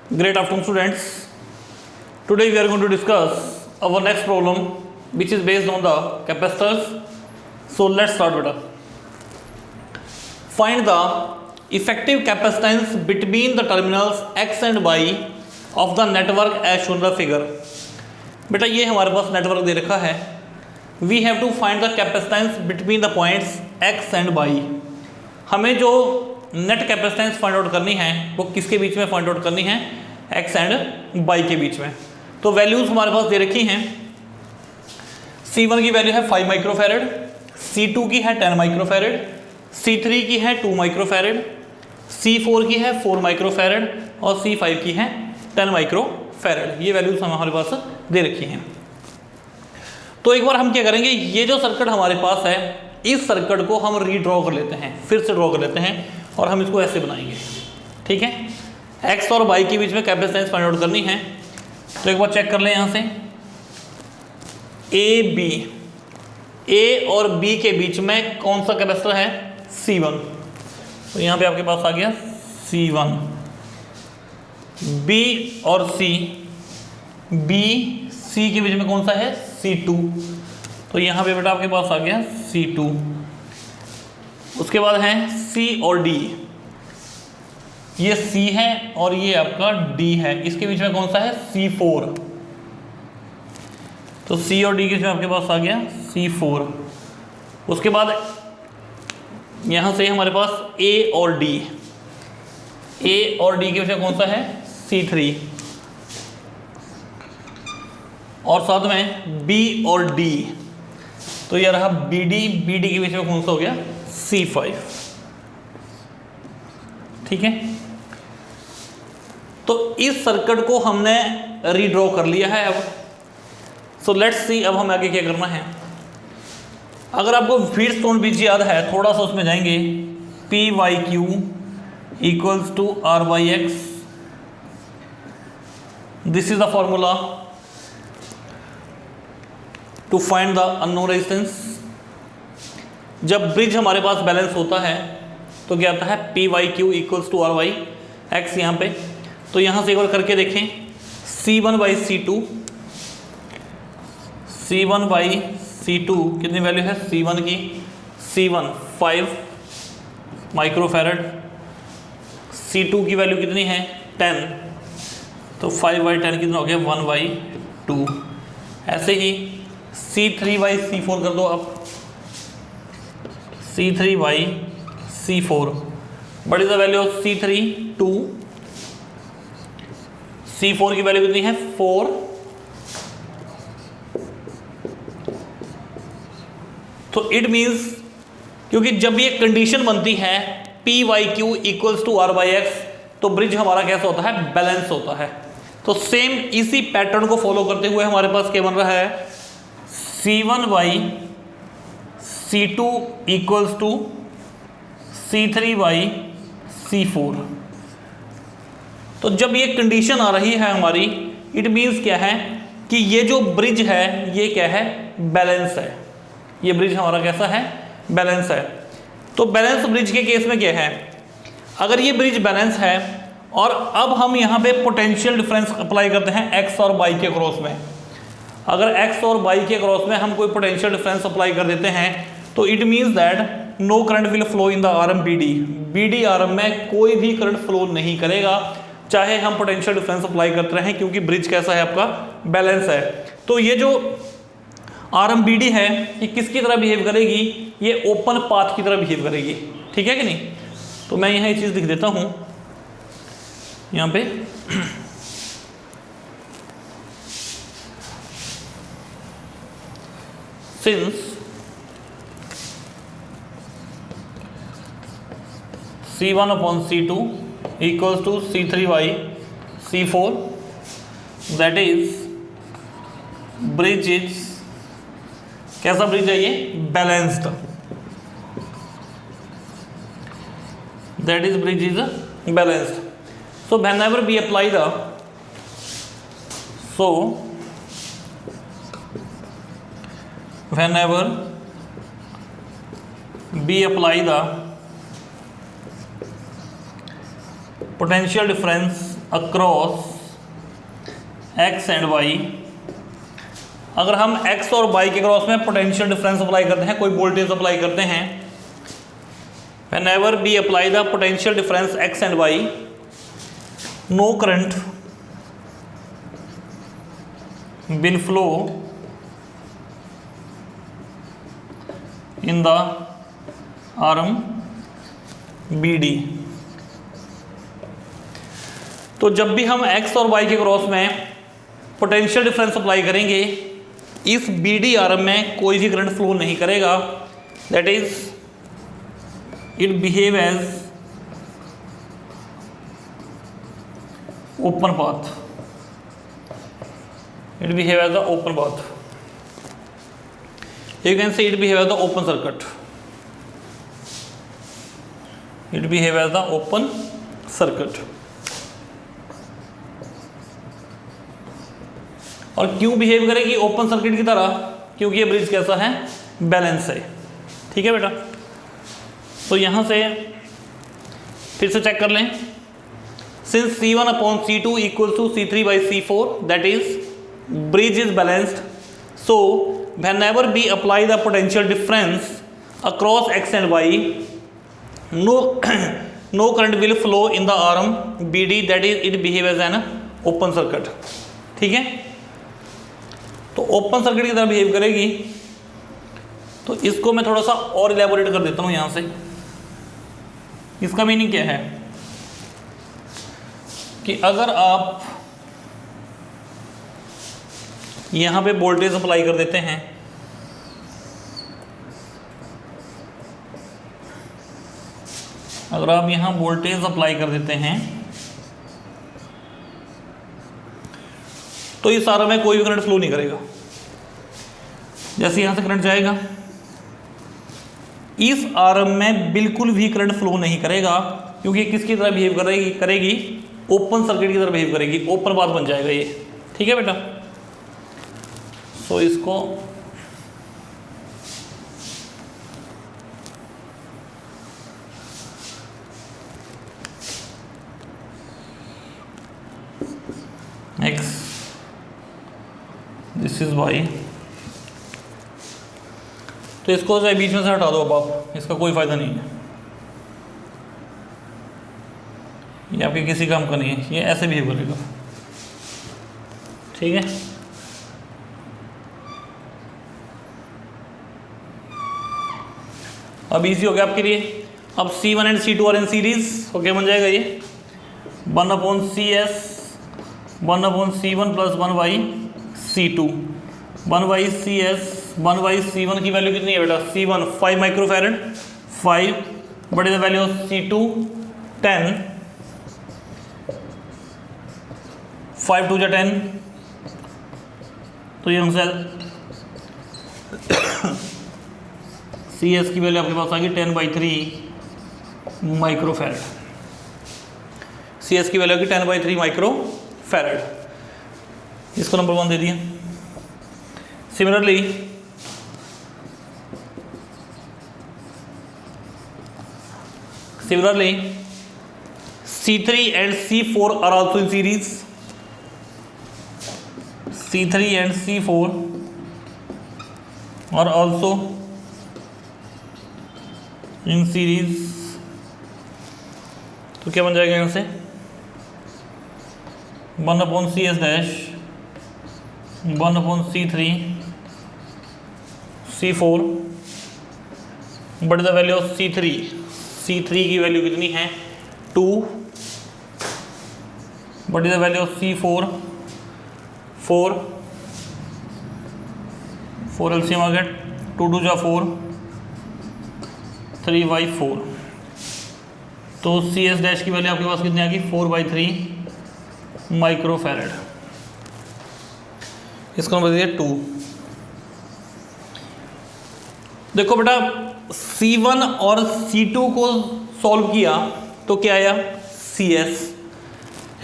Great afternoon, students. Today we are going to discuss our next problem, which is based on the capacitors. So let's start, beta. Find the effective capacitance between the terminals X and Y of the network as shown in the figure. बेटा ये हमारे पास network दे रखा है. We have to find the capacitance between the points X and Y. हमें जो net capacitance find out करनी है वो किसके बीच में फाइंड आउट करनी है? एक्स एंड वाई के बीच में. तो वैल्यूज हमारे पास दे रखी हैं. C1 की वैल्यू है 5 माइक्रोफैरेड, C2 की है 10 माइक्रोफैरेड, C3 की है 2 माइक्रोफैरेड, C4 की है 4 माइक्रोफैरेड और C5 की है 10 माइक्रोफैरेड. ये वैल्यूज हमारे पास दे रखी हैं. तो एक बार हम क्या करेंगे, ये जो सर्किट हमारे पास है इस सर्किट को हम रीड्रॉ कर लेते हैं, फिर से ड्रॉ कर लेते हैं और हम इसको ऐसे बनाएंगे. ठीक है, एक्स और वाई के बीच में कैपेसिटेंस फाइंड आउट करनी है. तो एक बार चेक कर लें यहाँ से. ए और बी के बीच में कौन सा कैपेसिटर है? C1. तो यहाँ पे आपके पास आ गया C1. बी और सी के बीच में कौन सा है? C2. तो यहाँ पे बेटा आपके पास आ गया C2. उसके बाद है C और D. ये C है और ये आपका D है. इसके बीच में कौन सा है? C4. तो C और D के बीच में आपके पास आ गया C4. उसके बाद यहाँ से हमारे पास A और D के बीच में कौन सा है? C3. और साथ में B और D. तो ये रहा BD के बीच में कौन सा हो गया? C5. ठीक है, तो इस सर्किट को हमने रीड्रॉ कर लिया है. अब सो लेट्स सी अब हमें आगे क्या करना है. अगर आपको व्हीटस्टोन ब्रिज याद है, थोड़ा सा उसमें जाएंगे. PYQ equals to RYX. This is the formula to find the unknown resistance. जब ब्रिज हमारे पास बैलेंस होता है तो क्या आता है? PYQ equals to RYX. यहाँ पे तो यहाँ से एक बार करके देखें. C1 बाई C2 कितनी वैल्यू है C1 की? C1 5 microfarad. C2 की वैल्यू कितनी है? 10. तो 5/10 कितना हो गया? 1/2. ऐसे ही C3/C4 कर दो आप. C3/C4. What is the value of C3? 2. C4 की वैल्यू कितनी है? 4. तो इट मींस, क्योंकि जब ये कंडीशन बनती है PYQ इक्वल्स टू RYX तो ब्रिज हमारा कैसा होता है? बैलेंस होता है. तो सेम इसी पैटर्न को फॉलो करते हुए हमारे पास क्या बन रहा है? C1/C2 equals to C3/C4. तो जब ये कंडीशन आ रही है हमारी, इट मींस क्या है कि ये जो ब्रिज है ये क्या है? बैलेंस है. ये ब्रिज हमारा कैसा है? बैलेंस है. तो बैलेंस ब्रिज के केस में क्या है? अगर ये ब्रिज बैलेंस है और अब हम यहाँ पे पोटेंशियल डिफरेंस अप्लाई करते हैं एक्स और वाई के क्रॉस में. अगर एक्स और वाई के क्रॉस में हम कोई पोटेंशियल डिफरेंस अप्लाई कर देते हैं तो it means that no current will flow in the arm BD arm में कोई भी करंट फ्लो नहीं करेगा, चाहे हम पोटेंशियल डिफरेंस अप्लाई करते रहें, क्योंकि ब्रिज कैसा है? आपका बैलेंस है. तो ये जो आरएम BD है ये किसकी तरह बिहेव करेगी? ये ओपन पाथ की तरह बिहेव करेगी. ठीक है कि नहीं? तो मैं यहाँ ये चीज़ लिख देता हूँ यहाँ पे. Since C1/C2 equals to C3/C4, that is bridge is कैसा ब्रिज है? ये balanced. That is bridge is balanced. So whenever we apply the whenever we apply the potential difference across X and Y. अगर हम x और Y के cross में potential difference apply करते हैं, कोई वोल्टेज अप्लाई करते हैं, whenever we apply the potential difference x and y, no current will flow in the arm BD। तो जब भी हम x और y के क्रॉस में पोटेंशियल डिफरेंस अप्लाई करेंगे, इस BD आर्म में कोई भी करंट फ्लो नहीं करेगा। That is it behave as open path, it behave as the open path, you can say it behave as the open circuit, it behave as the open circuit। और क्यों behave करेगी open circuit की तरह? क्योंकि ये bridge कैसा है, balance है। ठीक है बेटा, तो यहाँ से फिर से चेक कर लें। Since C1 upon C2 equal to C3 by C4, that is bridge is balanced, so whenever we apply the potential difference across x and y, no current will flow in the arm BD, that is it behave as an open circuit. ठीक है, तो open circuit की तरह behave करेगी। तो इसको मैं थोड़ा सा और इलेबोरेट कर देता हूँ यहाँ से। इसका मीनिंग क्या है कि अगर आप यहाँ पे वोल्टेज अप्लाई कर देते हैं, अगर आप यहाँ वोल्टेज अप्लाई कर देते हैं तो इस आर्म में कोई भी करंट फ्लो नहीं करेगा। जैसे यहाँ से करंट जाएगा, इस आर्म में बिल्कुल भी करंट फ्लो नहीं करेगा, क्योंकि किसकी तरह बिहेव करेगी ओपन सर्किट की तरह बिहेव करेगी, ओपन पाथ बन जाएगा ये। ठीक है बेटा, सो इसको x, दिस इज y। तो इसको जो बीच में से हटा दो अब आप, इसका कोई फायदा नहीं है, ये आपके किसी काम का नहीं है, ये ऐसे बिहेव करेगा। ठीक है, अब इजी हो गया आपके लिए। अब C1 and C2 are in series, तो क्या बन जाएगा ये 1/CS 1/C1 plus 1/C2 1/CS 1/C1 की वैल्यू कितनी है बेटा? C1 5 microfarad, 5 but the value of C2 10, 5 2 10, तो ये हमसे CS की वैल्यू आपके पास आ गई 10/3 माइक्रोफैरड। CS की वैल्यू की 10/3 माइक्रोफैरड, इसको नंबर 1 दे दिया। Similarly C3 and C4 are also in series. C3 and C4 are also in series. तो क्या बन जाएगा यहाँ से 1/CS dash 1/C3 C4 but the value of C3 की वैल्यू कितनी है 2, but the value of C4 4 LCM आ गया 2 2 जा 4 3/4, तो CS डैश की वैल्यू आपके पास कितनी आ गई 4/3 माइक्रोफैरड। इसका नंबर दिया 2। देखो बेटा C1 और C2 को सॉल्व किया तो क्या आया CS,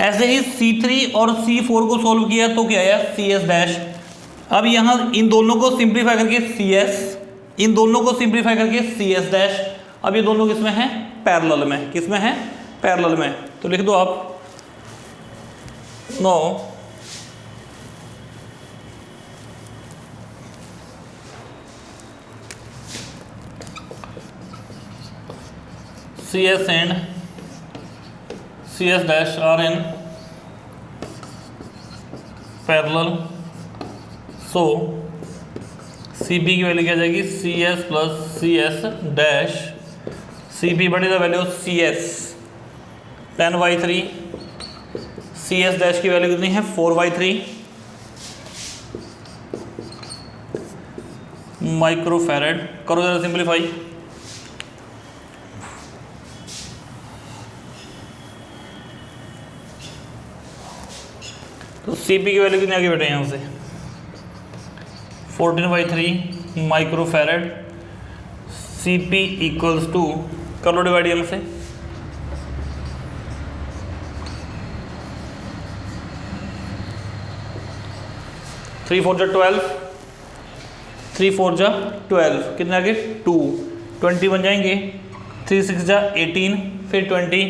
ऐसे ही C3 और C4 को सॉल्व किया तो क्या आया CS डैश। अब यहाँ इन दोनों को सिंप्लीफाई करके CS, इन दोनों को सिंप्लीफाई करके CS डैश। अब ये दोनों किसमें हैं पैरेलल में, किसमें हैं पैरेलल में, तो लिख दो आप know CS and CS dash are in parallel, so CP की वैल्यू क्या जाएगी CS plus CS dash, CP बड़ी the value CS 10/3, CS dash की वैल्यू कितनी है 4/3 माइक्रोफैरेड। करो जरा सिंपलीफाई, तो CP की वैल्यू कितनी आगे बैठे यहाँ से 14/3 माइक्रोफैरेड, CP इक्वल्स टू, कर लो डिवाइड यहाँ से 3 4 12, 3 4 12, कितने आगे 2, 20 बन जाएंगे, 3 6 18, फिर 20,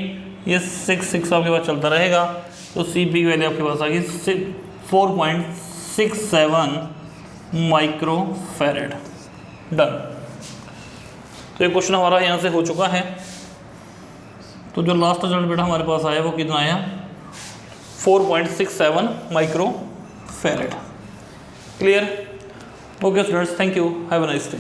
ये 6 6 आपके पास चलता रहेगा। तो CP की वैल्यू आपके पास आ गई 4.67 माइक्रोफैरेड। डन। तो ये क्वेश्चन हमारा यहाँ से हो चुका है। तो जो लास्ट रिजल्ट बेटा हमारे पास आया वो कितना आया 4.67 microfarad. Clear? Okay students, thank you, have a nice day.